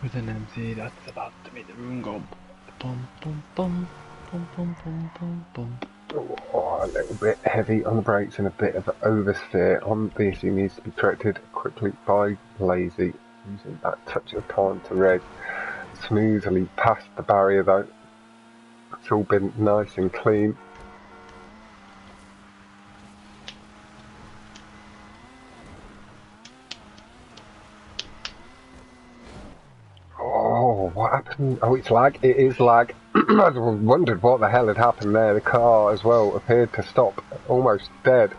With an MC that's about to make the room go bum bum bum bum bum bum bum bum. Oh, a little bit heavy on the brakes and a bit of oversteer on this. He needs to be corrected quickly by Lleyzi, using that touch of time to Rez. Smoothly past the barrier though. It's all been nice and clean. Oh, what happened? Oh, it's lag. It is lag. I wondered what the hell had happened there. The car as well appeared to stop almost dead.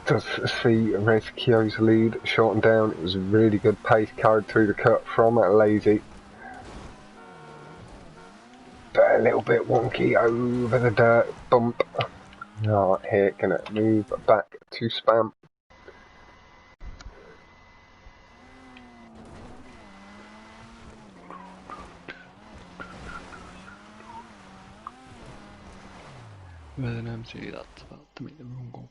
Does see Rezkio's lead shortened down. It was a really good pace carried through the cut from Lleyzi. But a little bit wonky over the dirt bump. Right, here, gonna move back to Spam. With an MC that's about to make the room go.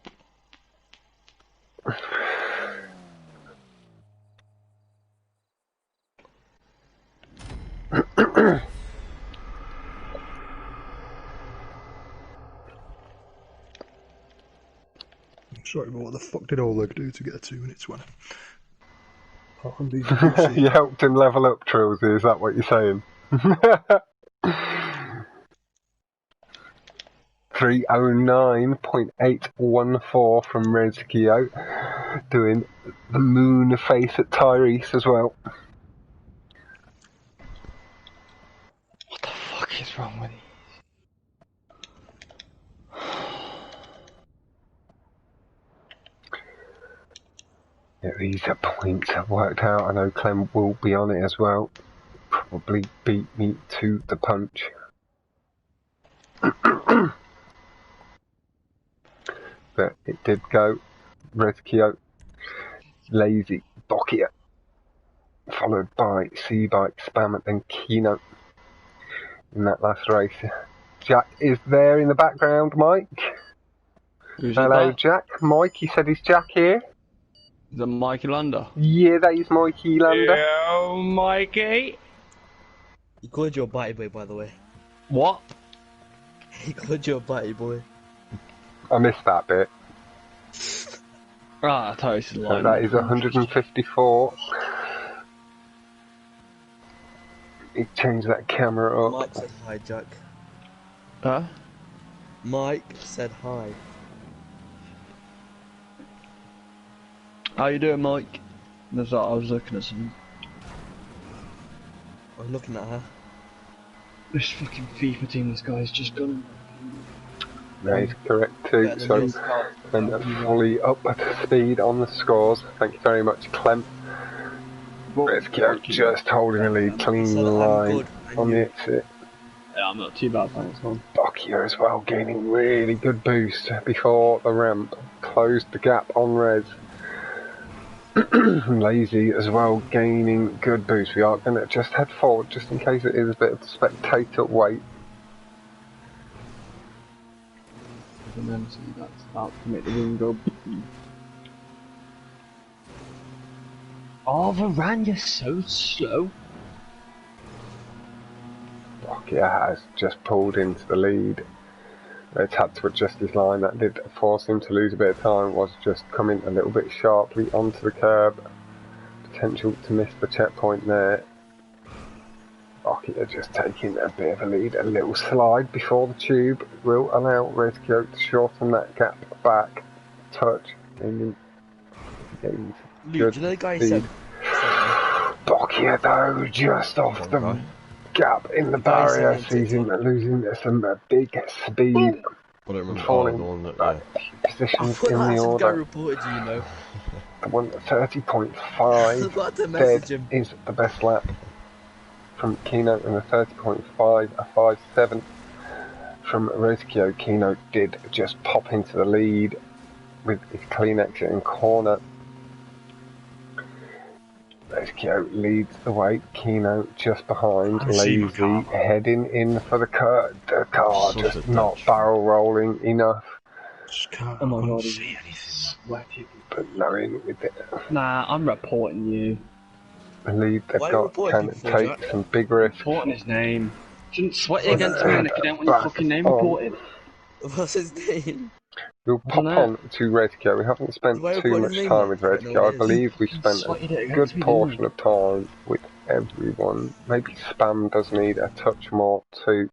Sorry, but what the fuck did Oleg do to get a 2-minute 20? Apart from these You helped him level up, Trilsy, is that what you're saying? 309.814 from Rezkio, doing the moon face at Tyrese as well. What the fuck is wrong with these? Yeah, these points have worked out. I know Clem will be on it as well. Probably beat me to the punch. But it did go. Rezkio, Lleyzi, Boccia, followed by Cebike, Spam, and then Kino in that last race. Jack is there in the background, Mike. Who's Hello, that? Jack. Mike, he said, is Jack here? The Mikey Lander. Yeah, that is Mikey Lander. Yo, Mikey. He called you a bitey boy, by the way. What? He called you a bitey boy. I missed that bit. Ah, I thought it was So lying. that is 154. He changed that camera up. Mike said hi, Jack. Huh? Mike said hi. How you doing, Mike? That's what I was looking at something. I'm looking at her. This fucking FIFA team, this guy's just gone. That is correct too. Yeah, So, and fully up to speed on the scores. Thank you very much, Clem. Rezkio just holding a lead, clean So I'm line good, and on the you? exit. Yeah, I'm not too bad, thanks, man. Boccia as well, gaining really good boost before the ramp. Closed the gap on Rez. Lleyzi as well, gaining good boost. We are going to just head forward, just in case it is a bit of spectator wait. With an MC that's about to make the room go. Oh, Varane, you're so slow. Boccia has just pulled into the lead. It's had to adjust his line. That did force him to lose a bit of time. Was just coming a little bit sharply onto the curb. Potential to miss the checkpoint there. Boccia just taking a bit of a lead. A little slide before the tube will allow Rezkio to shorten that gap back. Touch. Gaining Luke, good do you know the guy speed. said? Boccia though, just off the gap in the barrier, sees him losing some big speed. I don't remember. Falling the one that, back I positions thought in that the some guy order. reported you, you know. The one at I 30.5 forgot to message dead him. is the best lap from Kino, and the 30.5 a 5.7 from Rezkio. Kino did just pop into the lead with his clean exit in corner. Rezkio leads the way. Kino just behind. I see my Lleyzi car. heading in for the car. The car Such just a not dodge. barrel rolling enough. Just can't. Oh my I couldn't god, see he's anything. sweaty. But knowing with it, Nah, I'm reporting you. the lead they've Why are you got reporting can people for, take Jack? some big risks. Reporting his name. Shouldn't sweat it against me, and if you don't want your Back fucking name on. reported. What's his name? We'll pop Dunno. on to Rezkio. We haven't spent Why are you too reporting much his name time then? with I don't know Rezkio. who I it is. believe we Fucking spent sweated it a against good me, portion didn't of time with everyone. Maybe Spam does need a touch more too.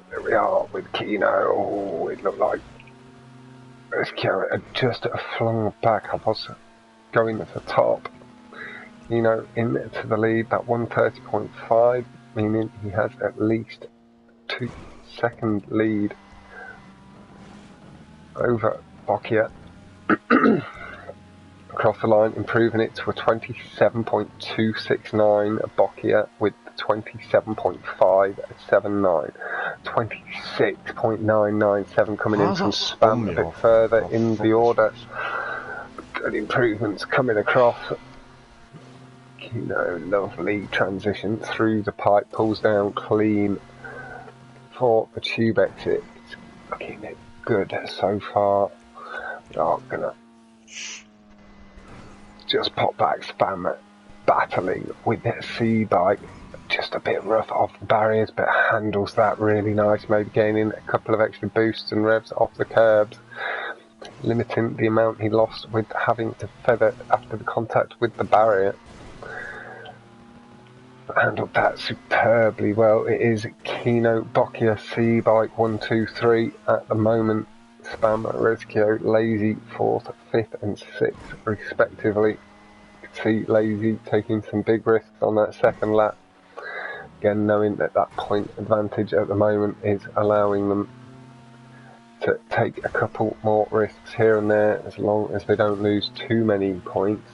There we are with Kino. Oh, it looked like Rezkio had just flung back. I was going at the top. Kino into the lead, that 130.5, meaning he has at least 2-second lead over Boccia. Across the line, improving it to a 27.269 Boccia with 27.579. 26.997 coming in How's from that spun Spam me a bit off? further Oh, in fuck the this order. race. Good improvements coming across. Kino, lovely transition through the pipe, pulls down clean for the tube exit. It's looking good so far. We are gonna just pop back. Spam battling with Cebike. Just a bit rough off the barriers, but handles that really nice. Maybe gaining a couple of extra boosts and revs off the curbs, limiting the amount he lost with having to feather after the contact with the barrier. Handled that superbly well. It is Kino, Boccia, Cebike 1, 2, 3 at the moment. Spam, Rezkio, Lleyzi 4th, 5th and 6th respectively. You can see Lleyzi taking some big risks on that second lap. Again, knowing that that point advantage at the moment is allowing them to take a couple more risks here and there, as long as they don't lose too many points.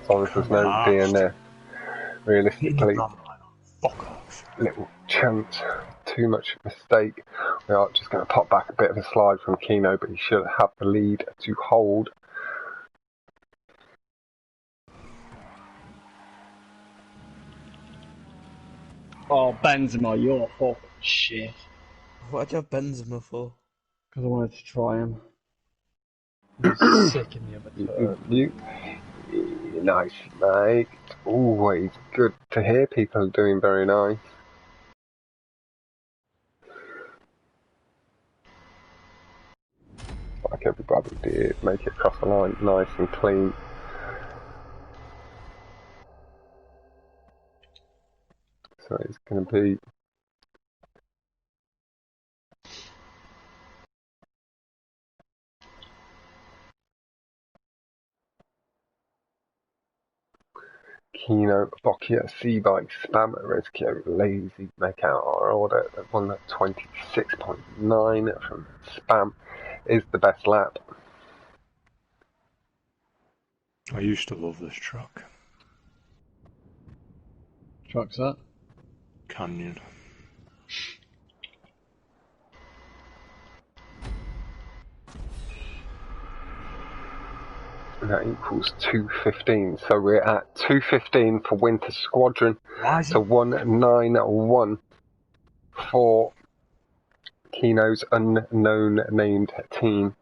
As long as there's no DNF. Realistically, Fuck off. little chance, too much mistake. We are just going to pop back a bit of a slide from Kino, but he should have the lead to hold. Oh, Benzema, you're fucking shit. Why'd you have Benzema for? Because I wanted to try him. He's sick in the other turn. Nice, mate. Always good to hear people doing very nice. Like everybody did, make it across the line nice and clean. So it's going to be Kino, Boccia, Cebike, Spam, Rezkio, Lleyzi make out our order. The 126.9 from Spam is the best lap. I used to love this track. Truck's that? Canyon. And that equals 2:15. So we're at 2:15 for Winter Squadron. So 191 for Kino's unknown named team.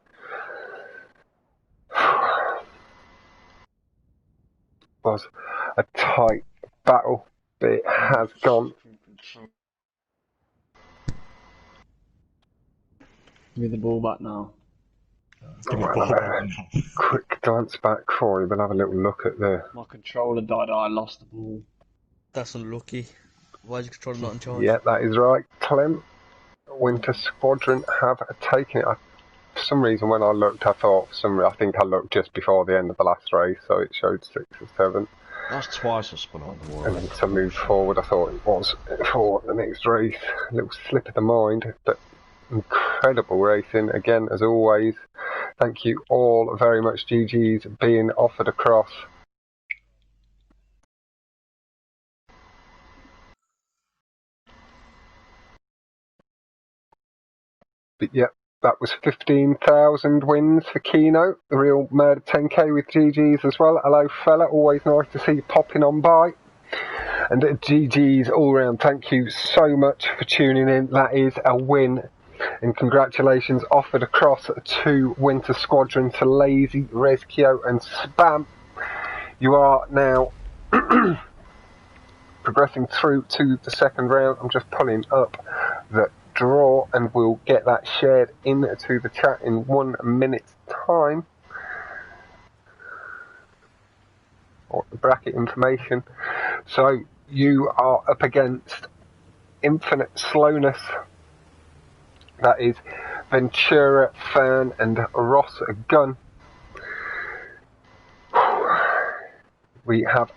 Was a tight battle, but it has gone. Give me the ball back now. Give me We'll ball have back a now. quick glance back for you. We'll have a little look at the. My controller died, I lost the ball. That's unlucky. Why's your controller not in charge? Yeah, that is right, Clem. Winter Squadron have taken it. For some reason, when I looked, I think I looked just before the end of the last race, so it showed 6 or 7. That's twice I spun out the wall. And then to move forward, I thought it was for the next race. A little slip of the mind, but incredible racing again, as always. Thank you all very much, GG's, being offered across. But yep, that was 15,000 wins for Kino, the real murder 10k with GG's as well. Hello fella, always nice to see you popping on by. And GG's all round, thank you so much for tuning in. That is a win. And congratulations offered across to Winter Squadron to Lleyzi, Rezkio and Spam. You are now progressing through to the second round. I'm just pulling up the draw and we'll get that shared into the chat in 1 minute's time. Or the bracket information. So you are up against Infinite Slowness. That is Ventura, Fern and Ross Gunn. We have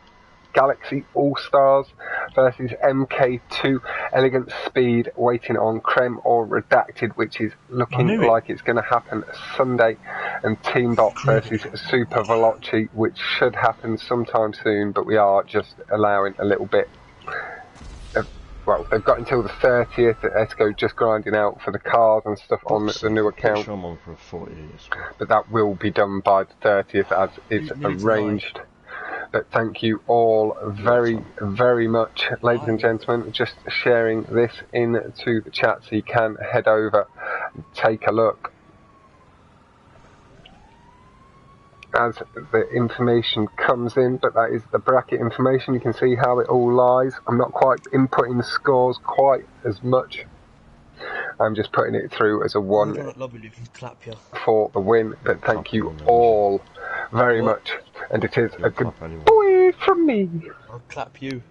Galaxy All-Stars versus MK2 Elegant Speed waiting on Creme or Redacted, which is looking like it's going to happen Sunday, and Team Bot versus Super Veloci, which should happen sometime soon, but we are just allowing a little bit of, well, they've got until the 30th. Esco just grinding out for the cars and stuff on the new account, I'm on for 40 years. but that will be done by the 30th as it's arranged. But thank you all very, very much, ladies and gentlemen. Just sharing this into the chat so you can head over and take a look as the information comes in. But that is the bracket information. You can see how it all lies. I'm not quite inputting the scores quite as much. I'm just putting it through as a one for the win. But thank you all very much. And it is a good boy from me. I'll clap you.